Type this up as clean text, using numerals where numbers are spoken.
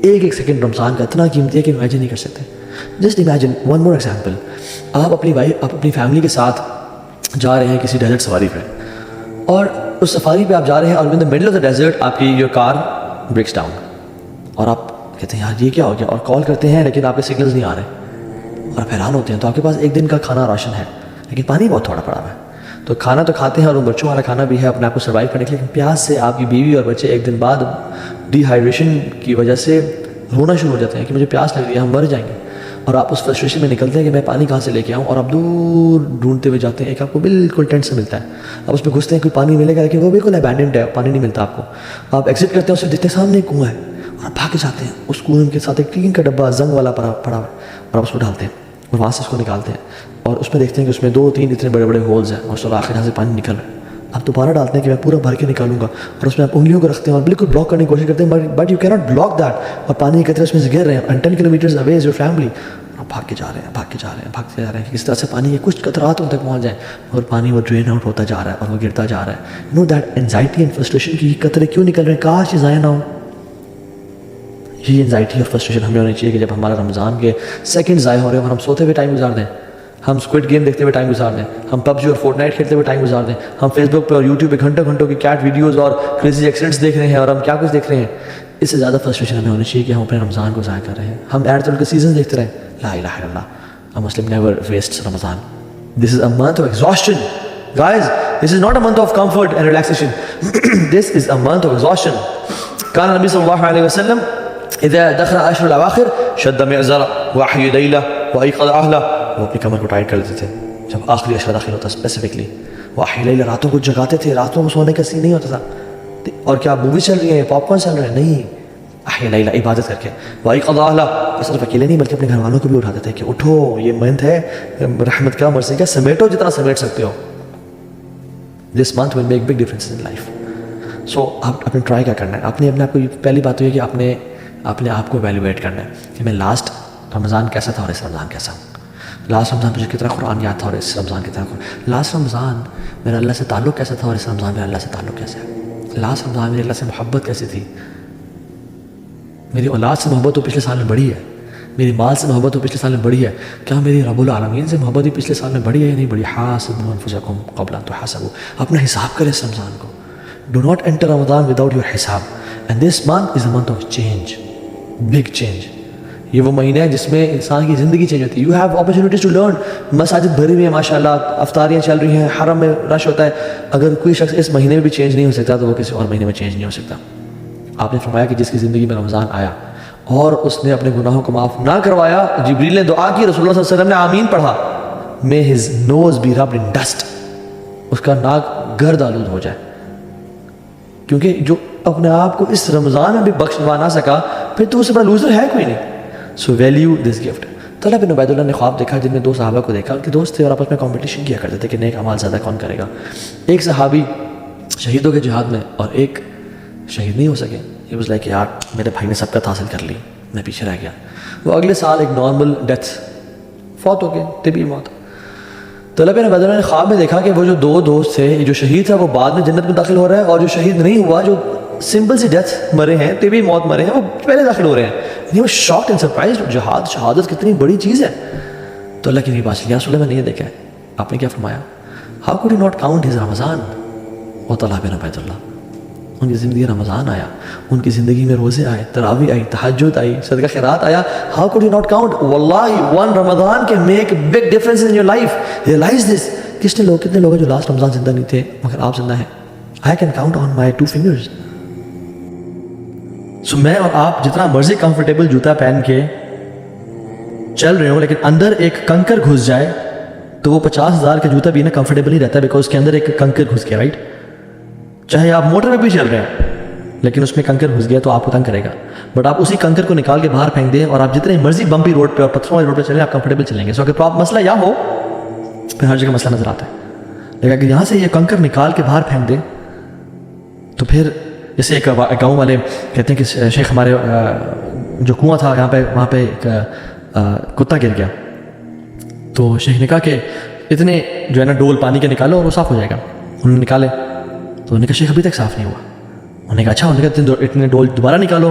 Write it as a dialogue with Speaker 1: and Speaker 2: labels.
Speaker 1: ایک ایک سیکنڈ رمضان کا اتنا قیمتی ہے کہ امیجن نہیں کر سکتے. Just imagine one more example. آپ اپنی فیملی کے ساتھ جا رہے ہیں کسی ڈیزرٹ سفاری پہ, اور اس سفاری پہ آپ جا رہے ہیں اور in the middle of the desert آپ کی یور کار بریکس ڈاؤن, اور آپ کہتے ہیں یار یہ کیا ہو گیا, اور کال کرتے ہیں لیکن آپ کے سگنلز نہیں آ رہے, اور حیران ہوتے ہیں. تو آپ کے پاس ایک دن کا کھانا راشن ہے لیکن پانی بہت تھوڑا پڑا ہوا ہے. تو کھانا تو کھاتے ہیں اور بچوں والا کھانا بھی ہے اپنے آپ کو سروائیو کرنے کے لیے, لیکن پیاس سے آپ کی بیوی اور بچے ایک دن بعد ڈی ہائیڈریشن کی وجہ سے رونا شروع ہو جاتے ہیں کہ مجھے پیاس لگ رہی ہے, ہم مر جائیں گے. اور آپ اس فرسٹریشن میں نکلتے ہیں کہ میں پانی کہاں سے لے کے آؤں, اور آپ دور ڈھونڈتے ہوئے جاتے ہیں. ایک آپ کو بالکل ٹینٹ سے ملتا ہے, آپ اس میں گھستے ہیں کوئی پانی ملے گا, لیکن وہ بالکل ابینڈنڈ ہے, پانی نہیں ملتا آپ کو. آپ ایگزٹ کرتے ہیں, اس سے دیکھتے ہیں سامنے ایک کنواں ہے, اور آپ بھاگ کے جاتے ہیں. اس کنویں کے ساتھ ایک ٹین کا ڈبہ زنگ والا پڑا ہوا ہے, اور آپ اس کو ڈالتے ہیں اور وہاں سے اس کو نکالتے ہیں, اور اس میں دیکھتے ہیں کہ اس میں 2-3 اتنے بڑے بڑے ہولز ہیں, اور اس آخر یہاں سے پانی نکل رہا ہے. آپ دوبارہ ڈالتے ہیں کہ میں پورا بھر کے نکالوں گا, اور اس میں آپ انگلیوں کو رکھتے ہیں اور بالکل بلاک کرنے کی کوشش کرتے ہیں, بٹ یو کی ناٹ بلاک دیٹ, اور پانی کی طرح اس میں سے گر رہے ہیں, and 10 kilometres away is your family. آپ بھاگ کے جا رہے ہیں, بھاگتے جا رہے ہیں کہ کس طرح سے پانی کے کچھ قطرات ان تک پہنچ جائیں, اور پانی وہ ڈرین آؤٹ ہوتا جا رہا ہے اور وہ گرتا جا رہا ہے. No that anxiety and frustration کی قطرے کیوں نکل رہے ہیں, کاش یہ ضائع نہ ہو. یہ انزائٹی اور فرسٹریشن ہمیں ہونی چاہیے کہ جب ہمارا رمضان کے سیکنڈ ضائع ہو رہے ہیں اور ہم سوتے ہوئے ٹائم گزار دیں, ہم اسکوئڈ گیم دیکھتے ہوئے ٹائم گزار دیں, ہم PUBG اور فورٹ نائٹ کھیلتے ہوئے ٹائم گزار دیں, ہم فیس بک پہ اور یوٹیوب پہ گھنٹوں کی کیٹ ویڈیوز اور کریزی ایکسیڈنٹس دیکھ رہے ہیں, اور ہم کیا کچھ دیکھ رہے ہیں. اس سے زیادہ فرسٹریشن ہمیں ہونی چاہیے کہ ہم اپنے رمضان کو ضائع کر رہے ہیں. ہم ایڈ کے سیزن دیکھتے رہیں. لا الہ الا اللہ, a Muslim never wastes Ramadan. This is a month of exhaustion. Guys, this is not a month of comfort and relaxation. This is a month of exhaustion. كان النبي صلى الله عليه وسلم اذا دخل العشر الاواخر شد مئزره واحيا ليله وايقظ اهله. وہ اپنی کمر کو ٹائٹ کر دیتے تھے جب آخری عشرہ داخل ہوتا, اسپیسیفکلی واحيا ليله, راتوں کو جگاتے تھے, راتوں میں سونے کا سین نہیں ہوتا تھا. اور کیا مووی چل رہی ہے, پاپ کارن چل رہے ہیں, نہیں, احيا ليله عبادت کر کے, وايقظ اهله. صرف اکیلے نہیں بلکہ اپنے گھر والوں کو بھی اٹھاتے تھے کہ اٹھو, یہ منتھ ہے رحمت کا, مرضی کا, سمیٹو جتنا سمیٹ سکتے ہو. This month will make big difference in life. So آپ اپنے ٹرائی کیا کرنا ہے, آپ نے اپنے آپ کو, پہلی بات تو یہ کہ آپ نے اپنے آپ کو ایویلویٹ کرنا ہے کہ میں لاسٹ رمضان کیسا تھا اور اس رمضان کیسا ہوں. لاسٹ رمضان مجھے کتنا قرآن یاد تھا اور اس رمضان کتنا قرآن. لاسٹ رمضان میرا اللہ سے تعلق کیسا تھا اور اس رمضان میرا اللہ سے تعلق کیسا ہے. لاسٹ رمضان میری اللہ سے محبت کیسی تھی, میری اولاد سے محبت تو پچھلے سال میں بڑھی ہے, میری مال سے محبت تو پچھلے سال میں بڑھی ہے, کیا میری رب العالمین سے محبت بھی پچھلے سال میں بڑھی ہے یا نہیں بڑھی. حاسبوا انفسکم قبل ان تحاسبوا. اپنا حساب کریں اس رمضان کو. Do not enter Ramzan without your حساب. And this month is a month of change, big change. یہ وہ مہینہ ہے جس میں انسان کی زندگی چینج ہوتی ہے. You have opportunities to learn. مساجد بھری ہوئی ہیں ماشاء اللہ, افطاریاں چل رہی ہیں, حرم میں رش ہوتا ہے. اگر کوئی شخص اس مہینے میں بھی چینج نہیں ہو سکتا تو وہ کسی اور مہینے میں چینج نہیں ہو سکتا. آپ نے فرمایا کہ جس کی زندگی میں رمضان آیا اور اس نے اپنے گناہوں کو معاف نہ کروایا, جبریل نے دعا کی, رسول اللہ صلی اللہ علیہ وسلم نے آمین پڑھا, may his nose be rubbed in dust, اس کا ناک گرد آلود ہو جائے. کیونکہ جو اپنے آپ کو اس رمضان میں بھی بخشوا نہ سکا پھر تو اس سے بڑا لوزر ہے کوئی نہیں. سو ویلیو دس گفٹ. طلحہ بن عبید اللہ نے خواب دیکھا جن میں 2 صحابہ کو دیکھا, ان کے دوست تھے اور آپس میں کمپٹیشن کیا کرتے تھے کہ نیک اعمال زیادہ کون کرے گا. ایک صحابی شہیدوں کے جہاد میں اور ایک شہید نہیں ہو سکے. He was like یار میرے بھائی نے سبقت حاصل کر لی, میں پیچھے رہ گیا. وہ اگلے سال ایک نارمل ڈیتھ فوت ہو گئے, طبی موت. طلحہ بن عبید اللہ نے خواب میں دیکھا کہ وہ جو 2 دوست تھے, جو شہید تھا وہ بعد میں جنت میں داخل ہو رہا ہے, اور جو شہید نہیں ہوا, جو سمپل سی ڈیتھ مرے ہیں, طبی موت مرے ہیں, وہ پہلے داخل ہو رہے ہیں. He was shocked and surprised. جہاد, شہادت کتنی بڑی چیز ہے. تو اللہ کی نہیں بات, یا رسول اللہ میں نہیں دیکھا ہے. آپ نے کیا فرمایا, how could you not count his رمضان. اور طلحہ بن عبید اللہ, ان کی زندگی رمضان آیا, ان کی زندگی میں روزے آئے, تراویح آئی, تہجد آئی, صدقہ خیرات آیا. How could you not count. واللہ one Ramzan can make big difference in your life. Realize this. کتنے لوگ ہیں جو لاسٹ رمضان زندہ نہیں تھے مگر آپ زندہ ہیں. I can count on my 2 fingers. سو میں اور آپ جتنا مرضی کمفرٹیبل جوتا پہن کے چل رہے ہوں, لیکن اندر ایک کنکر گھس جائے تو وہ 50,000 کا جوتا بھی نا کمفرٹیبل نہیں رہتا, بیکاز اس کے اندر ایک کنکر گھس گیا, رائٹ. چاہے آپ موٹر پہ بھی چل رہے ہیں لیکن اس میں کنکر گھس گیا تو آپ کو تنگ کرے گا, بٹ آپ اسی کنکر کو نکال کے باہر پھینک دیں اور آپ جتنے مرضی بمپی روڈ پہ اور پتھروں والی روڈ پہ چلیں, آپ کمفرٹیبل چلیں گے. سو اگر مسئلہ یا ہو پھر ہر جگہ مسئلہ نظر آتا ہے, لیکن اگر یہاں سے یہ کنکر نکال کے باہر پھینک دیں تو پھر جیسے ایک گاؤں والے کہتے ہیں کہ شیخ ہمارے جو کنواں تھا یہاں پہ, وہاں پہ ایک کتا گر گیا, تو شیخ نے کہا کہ اتنے جو ہے نا ڈول پانی کے نکالو اور وہ صاف ہو جائے گا. انہوں نے نکالے تو انہوں نے کہا شیخ ابھی تک صاف نہیں ہوا. انہوں نے کہا اچھا, انہوں نے کہا اتنے ڈول دوبارہ نکالو,